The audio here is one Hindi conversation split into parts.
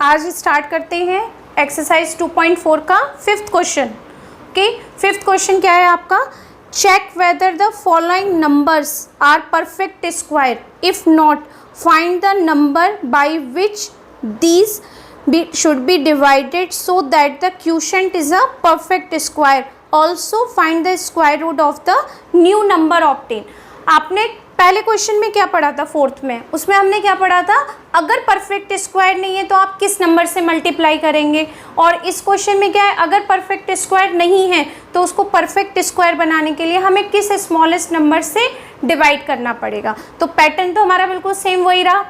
आज स्टार्ट करते हैं एक्सरसाइज 2.4 का fifth question. Okay, fifth question क्या है आपका? Check whether the following numbers are perfect square, if not find the number by which these should be divided so that the quotient is a perfect square. Also find the square root of the new number obtained. आपने पहले क्वेश्चन में क्या पढ़ा था? फोर्थ में, उसमें हमने क्या पढ़ा था? अगर परफेक्ट स्क्वायर नहीं है तो आप किस नंबर से मल्टीप्लाई करेंगे, और इस क्वेश्चन में क्या है? अगर परफेक्ट स्क्वायर नहीं है तो उसको परफेक्ट स्क्वायर बनाने के लिए हमें किस स्मॉलेस्ट नंबर से डिवाइड करना पड़ेगा। तो पैटर्न तो हमारा बिल्कुल सेम वही रहा,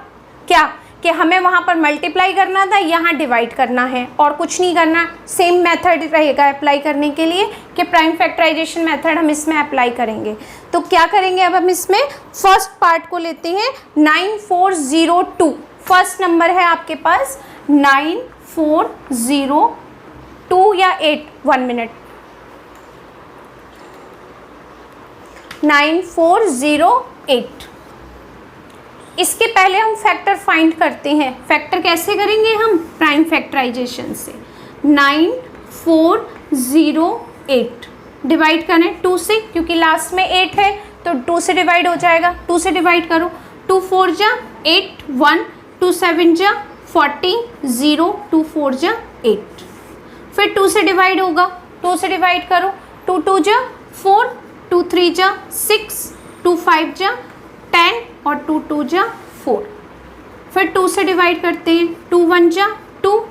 क्या कि हमें वहाँ पर मल्टीप्लाई करना था, यहाँ डिवाइड करना है और कुछ नहीं करना। सेम मेथड रहेगा अप्लाई करने के लिए कि प्राइम फैक्टराइजेशन मेथड हम इसमें अप्लाई करेंगे। तो क्या करेंगे अब हम इसमें? फर्स्ट पार्ट को लेते हैं 9402। फर्स्ट नंबर है आपके पास 9402 या 8, 1 मिनट, 9408। इसके पहले हम फैक्टर फाइंड करते हैं। फैक्टर कैसे करेंगे हम? प्राइम फैक्टराइजेशन से। 9408 डिवाइड करें 2 से, क्योंकि लास्ट में 8 है तो 2 से डिवाइड हो जाएगा। 2 से डिवाइड करो, 2 4 जा 8, 1 2 7 जा 14, 0 2 4 जा 8। फिर 2 से डिवाइड होगा, 2 से डिवाइड करो, 2 2 जा 4, 2 3 जा 6, 2 5 जा 10 और 2 2 जा 4। फिर 2 से डिवाइड करते हैं, 2 1 जा 2,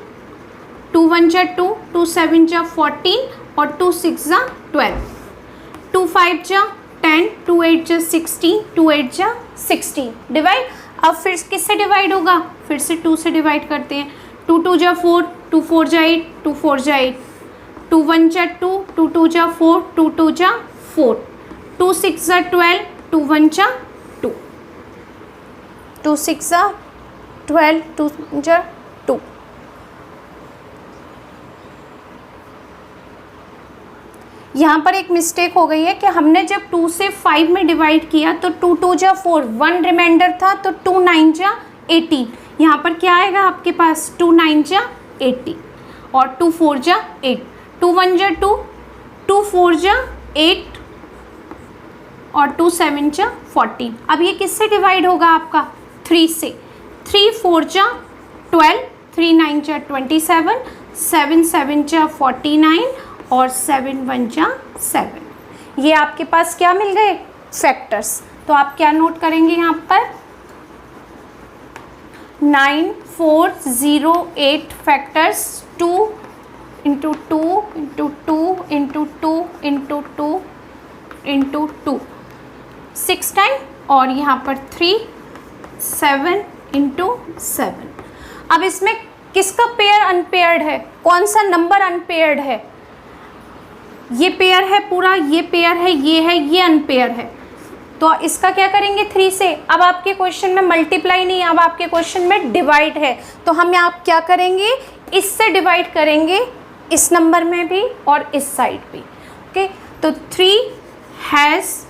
2 1 जा 2, 2 7 जा 14 और 2 6 जा 12, 2 5 जा 10, 2 8 जा 16, 2 8 जा 16 डिवाइड। अब फिर किससे डिवाइड होगा? फिर से 2 से डिवाइड करते हैं, 2 2 जा 4, 2 4 जा 8, 2 4 जा 8, 2 1 जा 2, 2 2 जा 4, 2 2 जा 4, 2 6 जा 12, 2 1 जा 2 6 जा 12, 2 जा 2। यहाँ पर एक मिस्टेक हो गई है कि हमने जब 2 से 5 में डिवाइड किया तो 2 2 जा 4, 1 रिमाइंडर था तो 2 9 जा 18। यहाँ पर क्या आएगा आपके पास? 2 9 जा 80 और 2 4 जा 8, 2 1 जा 2, 2 4 जा 8 और 2 7 जा 14। अब ये किससे डिवाइड होगा आपका? 3 से। 3 4 जा 12, 3 9 जा 27, 7 7 जा 49 और 7 1 जा 7। ये आपके पास क्या मिल गए? फैक्टर्स। तो आप क्या नोट करेंगे यहाँ पर? 9408 factors 2 into 2 into 2 into 2 into 2 into 2 6 time, और यहाँ पर 3 7 इंटू 7। अब इसमें किसका पेयर अनपेयर्ड है? कौन सा नंबर अनपेयर्ड है? ये पेयर है पूरा, ये पेयर है, ये अनपेयर है। तो इसका क्या करेंगे? 3 से। अब आपके क्वेश्चन में मल्टीप्लाई नहीं, अब आपके क्वेश्चन में डिवाइड है, तो हम आप क्या करेंगे? इससे डिवाइड करेंगे, इस नंबर में भी और इस साइड भी। ओके, तो 3 हैज़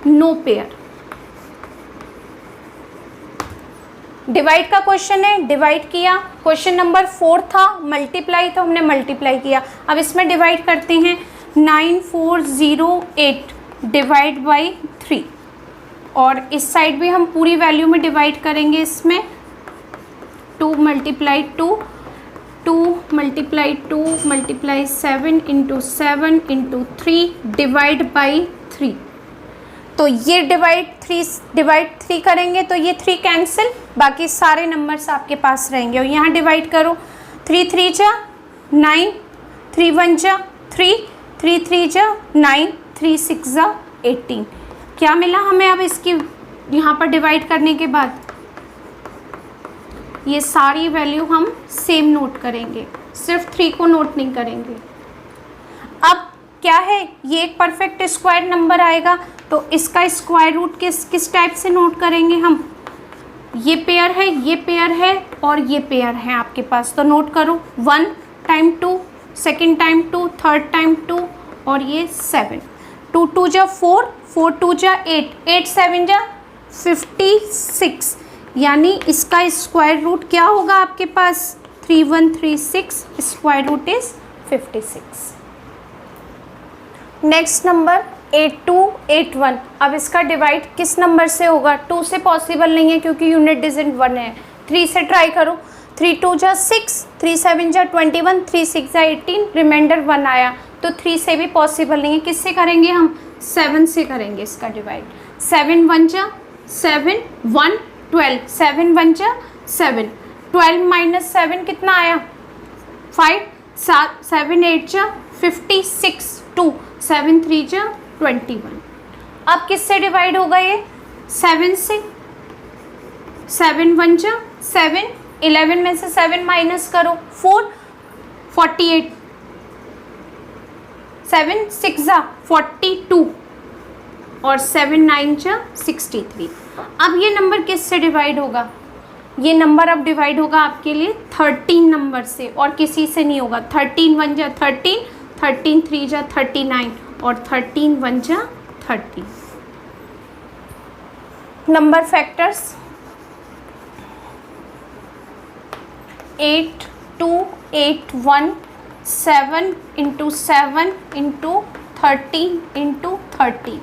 नो पेयर। डिवाइड का क्वेश्चन है, डिवाइड किया। क्वेश्चन नंबर 4 था, मल्टीप्लाई तो हमने मल्टीप्लाई किया। अब इसमें डिवाइड करते हैं, 9408 डिवाइड बाई 3, और इस साइड भी हम पूरी वैल्यू में डिवाइड करेंगे। इसमें 2 multiply 2, 2 multiply 2 multiply 7 into 7 into 3 divide by 3। तो ये डिवाइड 3 करेंगे तो ये 3 कैंसिल, बाकी सारे नंबर्स आपके पास रहेंगे। और यहाँ डिवाइड करो, 3 3 जा 9, 3 1 जा 3, 3 3 जा 9, 3 6 जा 18। क्या मिला हमें अब इसकी यहाँ पर डिवाइड करने के बाद? ये सारी वैल्यू हम सेम नोट करेंगे, सिर्फ 3 को नोट नहीं करेंगे। अब क्या है? ये एक परफेक्ट स्क्वायर नंबर आएगा, तो इसका स्क्वायर रूट किस टाइप से नोट करेंगे हम? ये पेयर है, ये पेयर है और ये पेयर है आपके पास, तो नोट करो 1 time 2, second time 2, third time 2 और ये 7। 2 2 जा 4, 4 2 जा 8, 8 7 जा 56, यानी इसका स्क्वायर रूट क्या होगा आपके पास? 3136, square root is 56। Next number 8281। अब इसका डिवाइड किस नंबर से होगा? 2 से पॉसिबल नहीं है क्योंकि यूनिट डिजिट 1 है। 3 से ट्राई करो। 3 2 जा 6, 3 7 जा 21, 3 6 जा 18, रिमाइंडर 1 आया, तो 3 से भी पॉसिबल नहीं है। किससे करेंगे हम? 7 से करेंगे इसका डिवाइड। 7 1 जा 7, 1 12, 7 1 जा 7, 12 माइनस 7 कितना आया? 5, 7 8 जा 56, 2 7 3 जा 21। अब किससे डिवाइड होगा ये? 7 से। 7 1 जा 7, 11 में से 7 माइनस करो 4, 48, 7 6 जा 42 और 7 9 जा 63। अब ये नंबर किससे डिवाइड होगा? ये नंबर अब डिवाइड होगा आपके लिए 13 नंबर से और किसी से नहीं होगा। 13 1 जा 13, 13 3 जा 39 और 13 1 जा 30। Number factors 8 2 8 1, 7 into 7 into 13 into 13,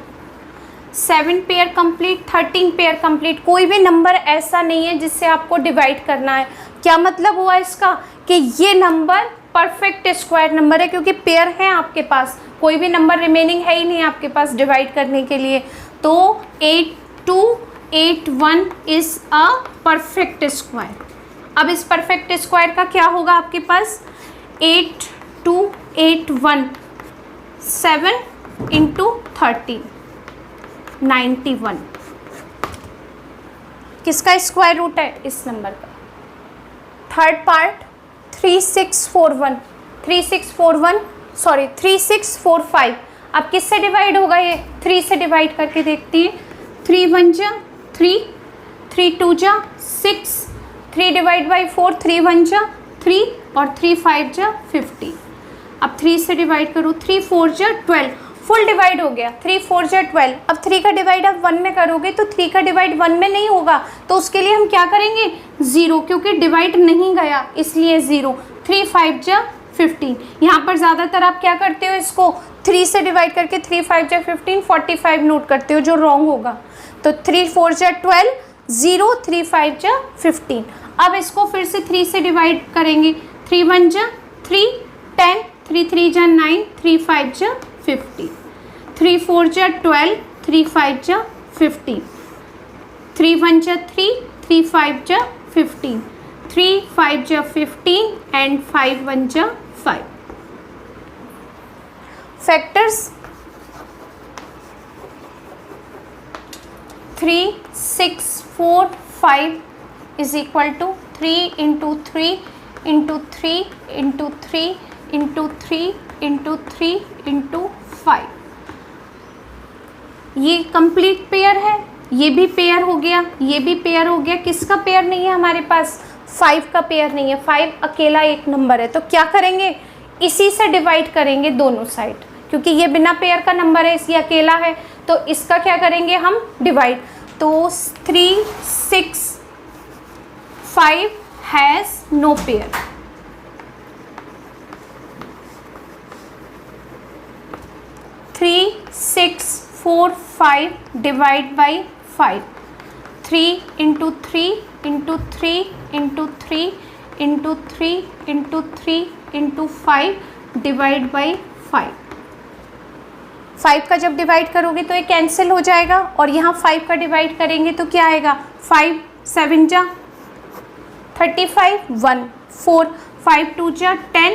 7 pair complete, 13 pair complete. कोई भी नंबर ऐसा नहीं है जिससे आपको डिवाइड करना है। क्या मतलब हुआ इसका? कि ये नंबर परफेक्ट स्क्वायर नंबर है क्योंकि पेयर है आपके पास, कोई भी नंबर रिमेनिंग है ही नहीं आपके पास डिवाइड करने के लिए। तो 8281 इज़ अ परफेक्ट स्क्वायर। अब इस परफेक्ट स्क्वायर का क्या होगा आपके पास? 8281, 7 इंटू 13, 91। किसका स्क्वायर रूट है? इस नंबर का। Third part 3641, 3645। अब किससे डिवाइड होगा ये? 3 से डिवाइड करके देखती है। 3 1 जा 3, 3 2 जा 6, 3 डिवाइड बाई 4, 3 1 जा 3 और 3 5 जा 50। अब 3 से डिवाइड करो। 3 4 जा 12, फुल डिवाइड हो गया। 3 4 जा 12। अब 3 का डिवाइड आप 1 में करोगे तो 3 का डिवाइड 1 में नहीं होगा, तो उसके लिए हम क्या करेंगे? 0, क्योंकि डिवाइड नहीं गया इसलिए 0। 3 5 जा 15। यहाँ पर ज़्यादातर आप क्या करते हो? इसको 3 से डिवाइड करके 3 5 जा 15, 45 नोट करते हो जो रॉन्ग होगा। तो 3 4 जा 12, 0 3 5 जा 15। अब इसको फिर से 3 से डिवाइड करेंगे। 3 1 जा 3, 10, 3 3 जा 9, 3 5 जा 50, 3 4 जा 12, 3 5 जा 15, 3 1 जा 3, 3 5 जा 15, 3 5 जा 15 एंड 5 1 जा 5। Factors 3 6 4 5 is equal to 3 into 3 into 3 into 3 into 3 into 3 into 5। ये कंप्लीट पेयर है, ये भी पेयर हो गया, ये भी पेयर हो गया। किसका पेयर नहीं है हमारे पास? 5 का पेयर नहीं है। 5 अकेला एक नंबर है, तो क्या करेंगे? इसी से डिवाइड करेंगे दोनों साइड, क्योंकि ये बिना पेयर का नंबर है, इसलिए अकेला है, तो इसका क्या करेंगे हम? डिवाइड। तो 3 6 5 has no pair. 3 6 4 5 divide by 5। 3 into 3 into 3 into 3 into 3 into 3 into 5 divide by 5। 5 का जब डिवाइड करोगे तो ये कैंसिल हो जाएगा और यहाँ 5 का डिवाइड करेंगे तो क्या आएगा? 5 7 जा 35, 1 4, 5 2 जा 10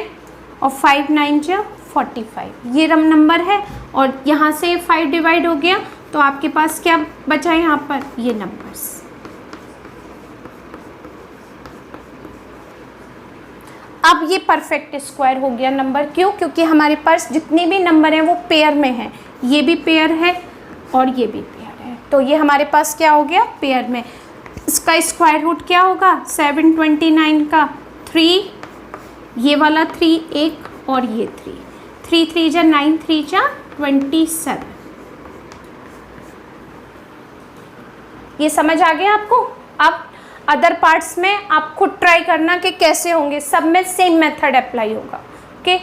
और 5 9 जा 45। ये रम नंबर है और यहाँ से 5 डिवाइड हो गया तो आपके पास क्या बचा है? यहाँ पर ये नंबर्स। अब ये परफेक्ट स्क्वायर हो गया नंबर। क्यों? क्योंकि हमारे पास जितने भी नंबर हैं वो पेयर में हैं। ये भी पेयर है और ये भी पेयर है, तो ये हमारे पास क्या हो गया? पेयर में। इसका स्क्वायर रूट क्या होगा? 729 का 3, ये वाला 3 1 और ये 3, 3 3 जा 9, 3 जा 27। ये समझ आ गया आपको? अब अदर पार्ट्स में आप खुद ट्राई करना कि कैसे होंगे, सब में सेम मेथड अप्लाई होगा। ओके।